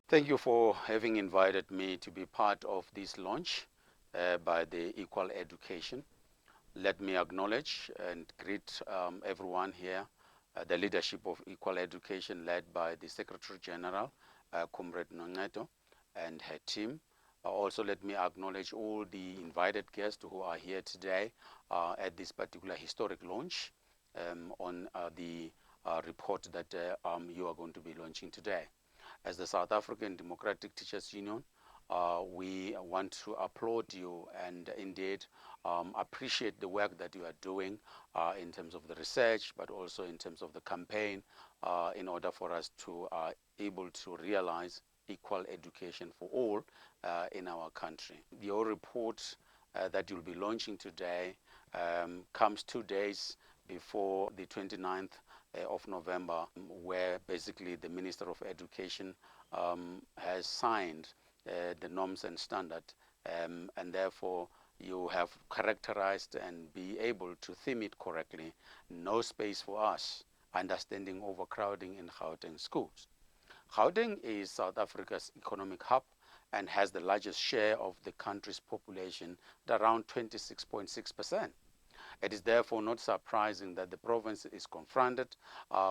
Thank you for having invited me to be part of this launch by the Equal Education. Let me acknowledge and greet everyone here, the leadership of Equal Education led by the Secretary General, Comrade Nongeto, and her team. Also, let me acknowledge all the invited guests who are here today at this particular historic launch on the report that you are going to be launching today. As the South African Democratic Teachers Union, we want to applaud you and indeed appreciate the work that you are doing in terms of the research, but also in terms of the campaign in order for us to able to realize equal education for all in our country. Your report that you'll be launching today comes 2 days before the 29th of November, where basically the Minister of Education has signed the norms and standard, and therefore you have characterized and be able to theme it correctly. No space for us, understanding overcrowding in Gauteng schools. Gauteng is South Africa's economic hub and has the largest share of the country's population at around 26.6%. It is therefore not surprising that the province is confronted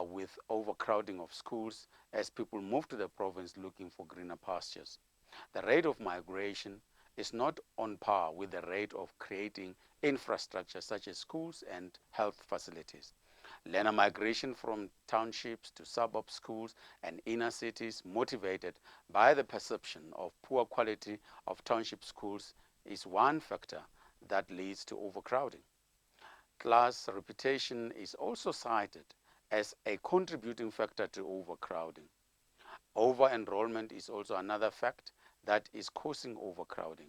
with overcrowding of schools as people move to the province looking for greener pastures. The rate of migration is not on par with the rate of creating infrastructure such as schools and health facilities. Learner migration from townships to suburb schools and inner cities motivated by the perception of poor quality of township schools is one factor that leads to overcrowding. Class reputation is also cited as a contributing factor to overcrowding. Over-enrollment is also another fact that is causing overcrowding.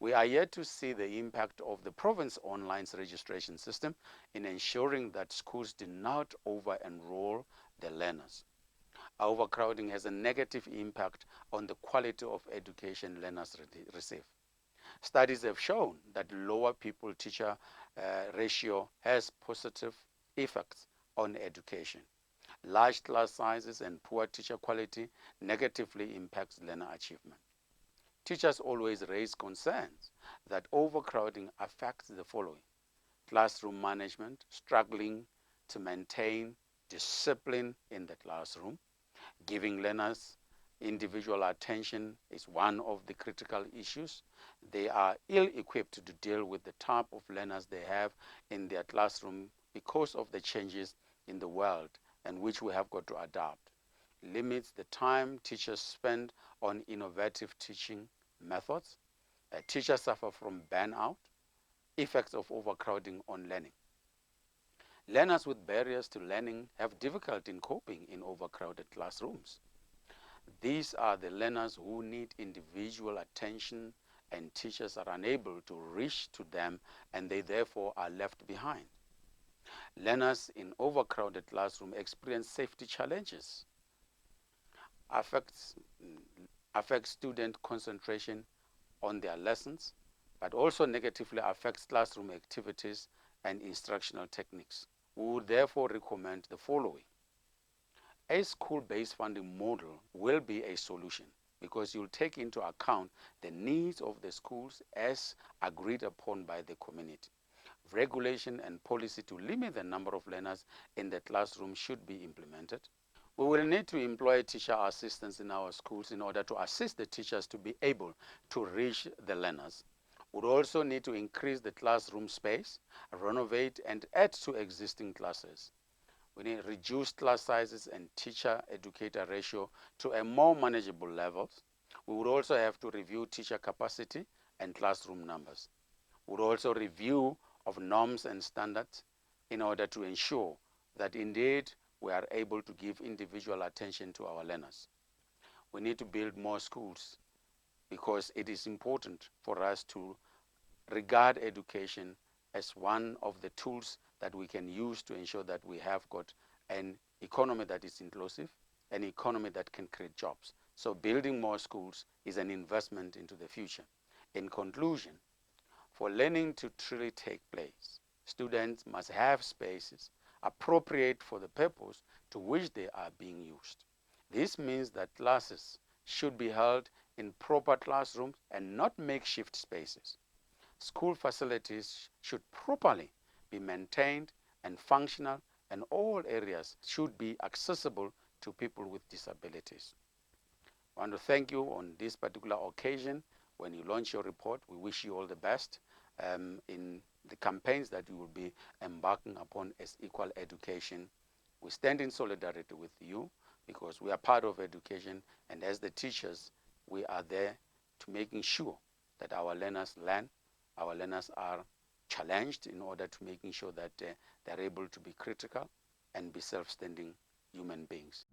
We are yet to see the impact of the province online registration system in ensuring that schools do not over-enroll the learners. Overcrowding has a negative impact on the quality of education learners receive. Studies have shown that lower pupil-teacher ratio has positive effects on education. Large class sizes and poor teacher quality negatively impacts learner achievement. Teachers always raise concerns that overcrowding affects the following: classroom management, struggling to maintain discipline in the classroom, giving learners individual attention is one of the critical issues. They are ill-equipped to deal with the type of learners they have in their classroom because of the changes in the world and which we have got to adapt. Limits the time teachers spend on innovative teaching methods. Teachers suffer from burnout, effects of overcrowding on learning. Learners with barriers to learning have difficulty in coping in overcrowded classrooms. These are the learners who need individual attention and teachers are unable to reach to them and they therefore are left behind. Learners in overcrowded classrooms experience safety challenges, affects student concentration on their lessons, but also negatively affects classroom activities and instructional techniques. We would therefore recommend the following. A school-based funding model will be a solution because you'll take into account the needs of the schools as agreed upon by the community. Regulation and policy to limit the number of learners in the classroom should be implemented. We will need to employ teacher assistants in our schools in order to assist the teachers to be able to reach the learners. We would also need to increase the classroom space, renovate and add to existing classes. We need to reduce class sizes and teacher-educator ratio to a more manageable level. We would also have to review teacher capacity and classroom numbers. We would also review of norms and standards in order to ensure that indeed we are able to give individual attention to our learners. We need to build more schools because it is important for us to regard education as one of the tools that we can use to ensure that we have got an economy that is inclusive, an economy that can create jobs. So building more schools is an investment into the future. In conclusion, for learning to truly take place, students must have spaces appropriate for the purpose to which they are being used. This means that classes should be held in proper classrooms and not makeshift spaces. School facilities should properly be maintained and functional, and all areas should be accessible to people with disabilities. I want to thank you on this particular occasion. When you launch your report, we wish you all the best in the campaigns that you will be embarking upon as Equal Education. We stand in solidarity with you because we are part of education, and as the teachers, we are there to making sure that our learners learn, our learners are challenged in order to making sure that they're able to be critical and be self-standing human beings.